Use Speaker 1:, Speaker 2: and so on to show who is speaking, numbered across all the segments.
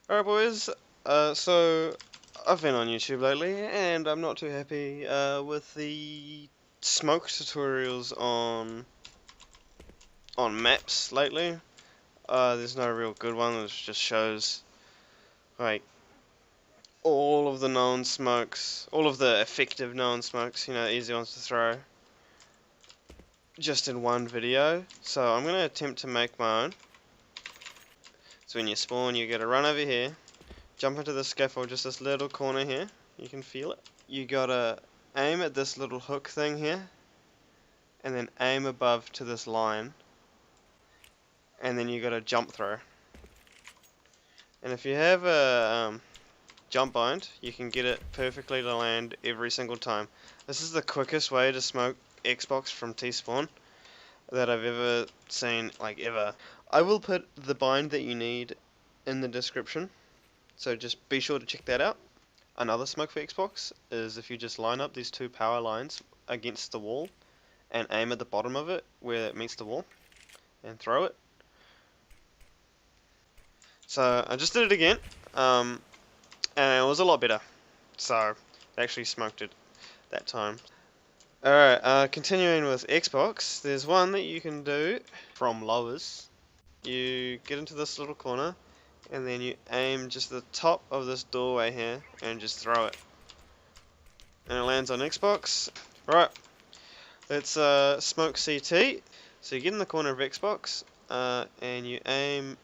Speaker 1: Alright boys, so I've been on YouTube lately and I'm not too happy with the smoke tutorials on maps lately. There's no real good one that just shows like all of the known smokes, all of the effective known smokes, easy ones to throw, just in one video. So I'm going to attempt to make my own. So when you spawn, you gotta run over here, jump into the scaffold, just this little corner here, you can feel it. You gotta aim at this little hook thing here, and then aim above to this line, and then you gotta jump throw. And if you have a jump bind, you can get it perfectly to land every single time. This is the quickest way to smoke Xbox from T-spawn that I've ever seen, like ever. I will put the bind that you need in the description, so just be sure to check that out. Another smoke for Xbox is if you just line up these two power lines against the wall and aim at the bottom of it where it meets the wall and throw it. So I just did it again, and it was a lot better. So I actually smoked it that time. Alright, continuing with Xbox, there's one that you can do from lowers. You get into this little corner and then you aim just the top of this doorway here and just throw it. And it lands on Xbox. Right, let's smoke CT. So you get in the corner of Xbox and you aim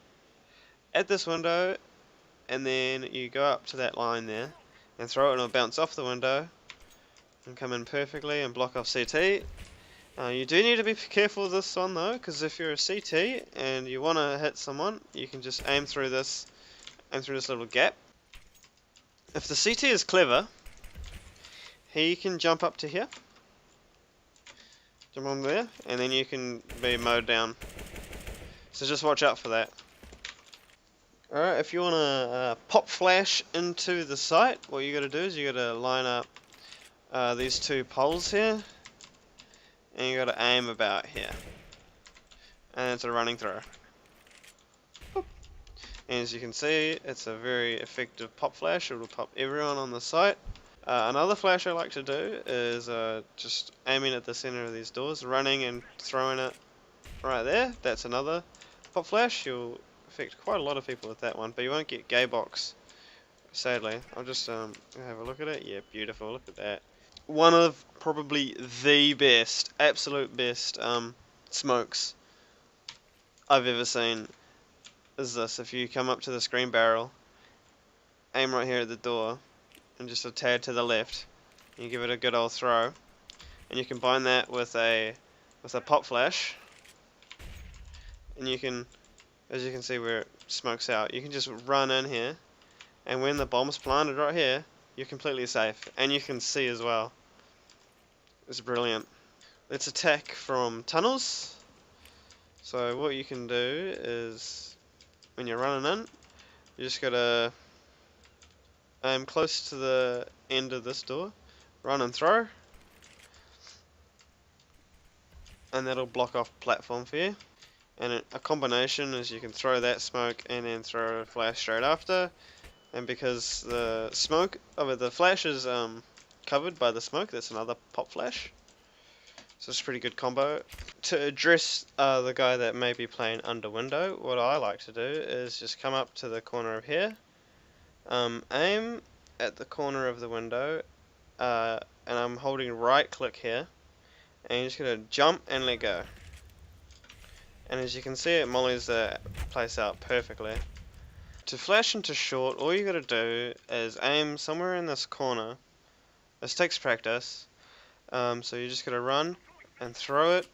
Speaker 1: at this window and then you go up to that line there and throw it and it'll bounce off the window and come in perfectly and block off CT. You do need to be careful with this one though, because if you're a CT and you want to hit someone, you can just aim through this little gap. If the CT is clever, he can jump up to here, jump on there, and then you can be mowed down. So just watch out for that. Alright, if you want to pop flash into the site, what you got to do is you got to line up these two poles here, and you got to aim about here, and it's a running throw. Boop. And as you can see, it's a very effective pop flash. It will pop everyone on the site. Another flash I like to do is just aiming at the center of these doors, running and throwing it right there. That's another pop flash. You'll affect quite a lot of people with that one, but you won't get gay box, sadly. I'll just have a look at it. Yeah, beautiful. Look at that. One of probably the best, absolute best smokes I've ever seen is this. If you come up to the screen barrel, aim right here at the door, and just a tad to the left, you give it a good old throw, and you combine that with a pop flash, and you can, as you can see where it smokes out, you can just run in here, and when the bomb's planted right here, you're completely safe, and you can see as well. It's brilliant. Let's attack from tunnels. So what you can do is, when you're running in, you just gotta aim close to the end of this door, run and throw, and that'll block off platform for you. And a combination is you can throw that smoke and then throw a flash straight after, and because the smoke, the flash is covered by the smoke, that's another pop flash. So it's a pretty good combo. To address the guy that may be playing under window, what I like to do is just come up to the corner of here, aim at the corner of the window, and I'm holding right click here, and you're just going to jump and let go. And as you can see, it mollies the place out perfectly. To flash into short, all you got to do is aim somewhere in this corner. This takes practice, so you just got to run and throw it,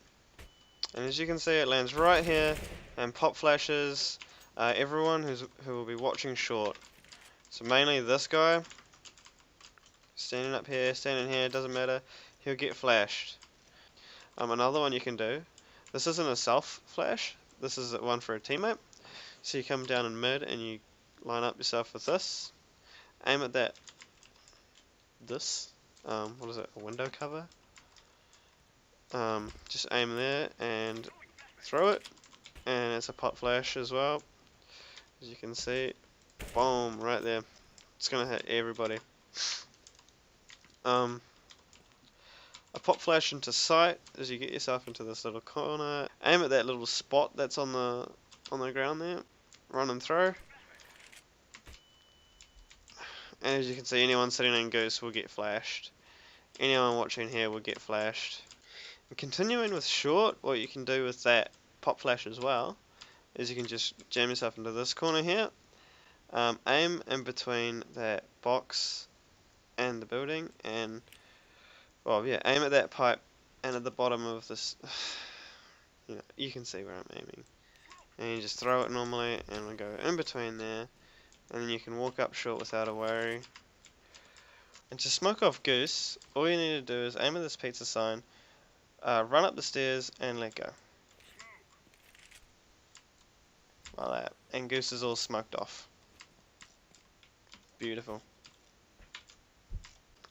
Speaker 1: and as you can see, it lands right here and pop flashes everyone who will be watching short. So mainly this guy, standing up here, standing here, doesn't matter, he'll get flashed. Another one you can do, this isn't a self flash, this is one for a teammate. So you come down in mid and you line up yourself with this, aim at that, what is it, a window cover? Just aim there and throw it, and it's a pop flash as well, as you can see. Boom, right there. It's gonna hit everybody. A pop flash into sight as you get yourself into this little corner. Aim at that little spot that's on the ground there. Run and throw. And as you can see, anyone sitting in Goose will get flashed. Anyone watching here will get flashed. And continuing with short, what you can do with that pop flash as well is you can just jam yourself into this corner here. Aim in between that box and the building, and well, yeah, aim at that pipe and at the bottom of this. You can see where I'm aiming, and you just throw it normally, and we go in between there, and then you can walk up short without a worry. And to smoke off Goose, all you need to do is aim at this pizza sign, run up the stairs, and let go. Like that, and Goose is all smoked off. Beautiful.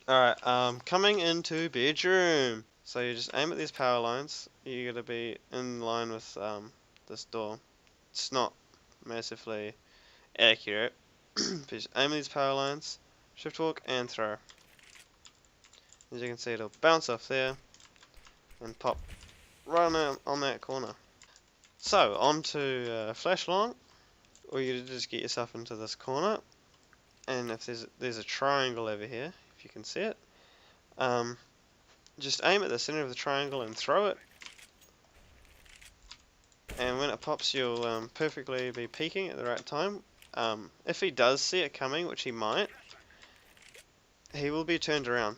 Speaker 1: Alright, coming into bedroom. So you just aim at these power lines. You gotta be in line with this door. It's not massively accurate. But just aim at these power lines, shift walk and throw. As you can see, it'll bounce off there and pop right on that corner. So on to flash long. Or you just get yourself into this corner, and if there's a triangle over here, if you can see it, just aim at the center of the triangle and throw it, and when it pops you'll perfectly be peeking at the right time. If he does see it coming, which he might, he will be turned around,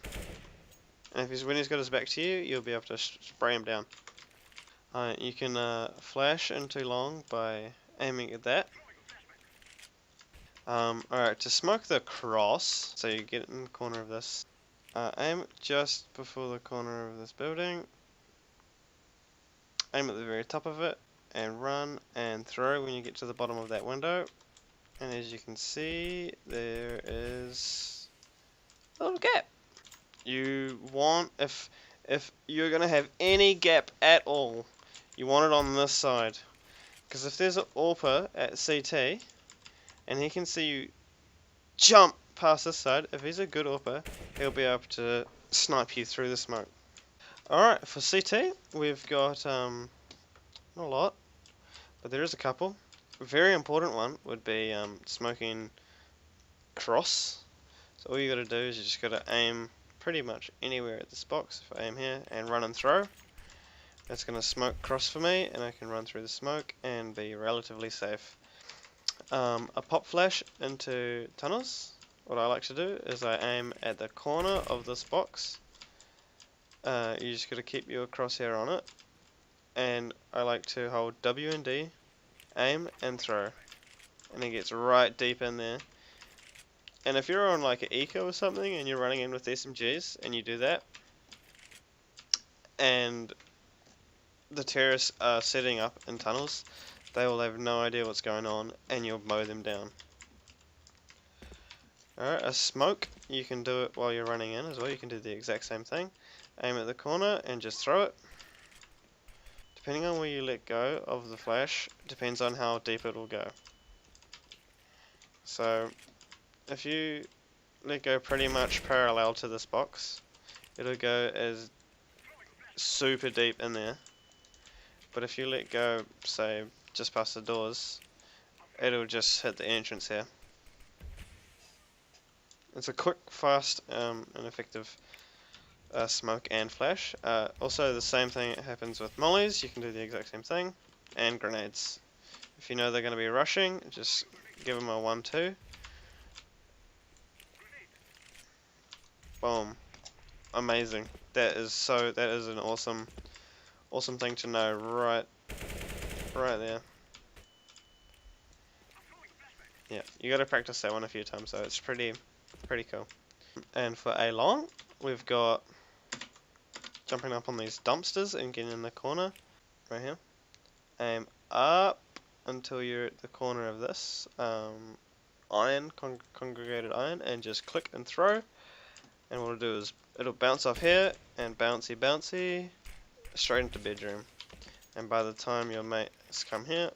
Speaker 1: and when he's got his back to you, you'll be able to spray him down. You can flash into long by aiming at that. Alright, to smoke the cross, so you get in the corner of this, aim just before the corner of this building, aim at the very top of it, and run and throw when you get to the bottom of that window. And as you can see, there is a little gap. You want, if you're going to have any gap at all, you want it on this side. Because if there's an AWPer at CT, and he can see you jump past this side, if he's a good AWPer, he'll be able to snipe you through the smoke. Alright, for CT, we've got, not a lot, but there is a couple. A very important one would be smoking cross. So all you gotta do is you just gotta aim pretty much anywhere at this box. If I aim here and run and throw, it's gonna smoke cross for me, and I can run through the smoke and be relatively safe. A pop flash into tunnels. What I like to do is I aim at the corner of this box. You just got to keep your crosshair on it, and I like to hold W and D, aim and throw, and it gets right deep in there. And if you're on like an eco or something and you're running in with SMGs and you do that, and the terrorists are setting up in tunnels, they will have no idea what's going on, and you'll mow them down. Alright, a smoke, you can do it while you're running in as well. You can do the exact same thing. Aim at the corner and just throw it. Depending on where you let go of the flash, depends on how deep it will go. So, if you let go pretty much parallel to this box, it'll go as super deep in there. But if you let go, say, just past the doors, it'll just hit the entrance here. It's a quick, fast, and effective smoke and flash. Also, the same thing happens with mollies. You can do the exact same thing, and grenades. If you know they're going to be rushing, just give them a 1-2. Boom! Amazing. That is an awesome thing to know right there. Yeah, you got to practice that one a few times, so it's pretty cool. And for A long, we've got jumping up on these dumpsters and getting in the corner right here. Aim up until you're at the corner of this iron, congregated iron, and just click and throw. And what it'll do is it'll bounce off here and bouncy straight into bedroom. And by the time your mates come here,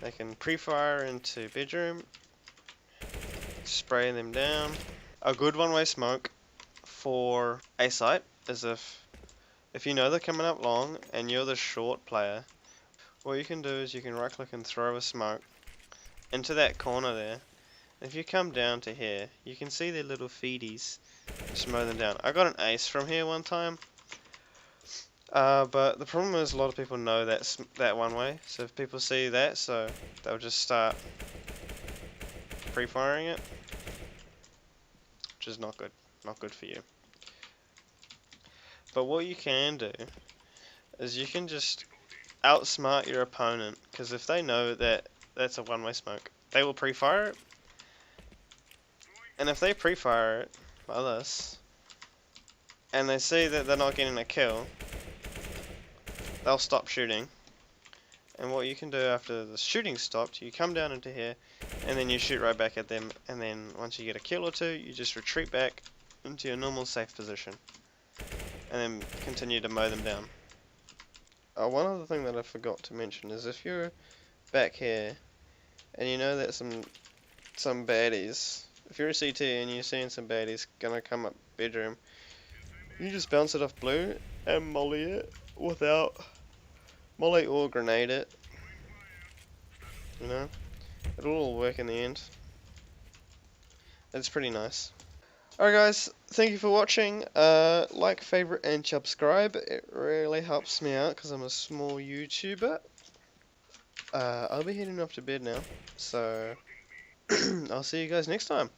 Speaker 1: they can pre-fire into bedroom spray them down. A good one-way smoke for a site is if you know they're coming up long and you're the short player, what you can do is you can right click and throw a smoke into that corner there. If you come down to here, you can see their little feedies. Just mow them down. I got an ace from here one time, but the problem is a lot of people know that one way. So if people see that, so they'll just start pre-firing it, which is not good. Not good for you. But what you can do is you can just outsmart your opponent, because if they know that that's a one-way smoke, they will pre-fire it. And if they pre-fire it like this, and they see that they're not getting a kill, they'll stop shooting. And what you can do after the shooting stopped, you come down into here, and then you shoot right back at them, and then once you get a kill or two, you just retreat back into your normal safe position, and then continue to mow them down. One other thing that I forgot to mention is if you're back here, and you know that some baddies, if you're a CT and you're seeing some baddies gonna come up bedroom, you just bounce it off blue and molly it without molly or grenade it. You know, it'll all work in the end. It's pretty nice. Alright guys, thank you for watching. Like, favorite and subscribe. It really helps me out because I'm a small YouTuber. I'll be heading off to bed now, so I'll see you guys next time.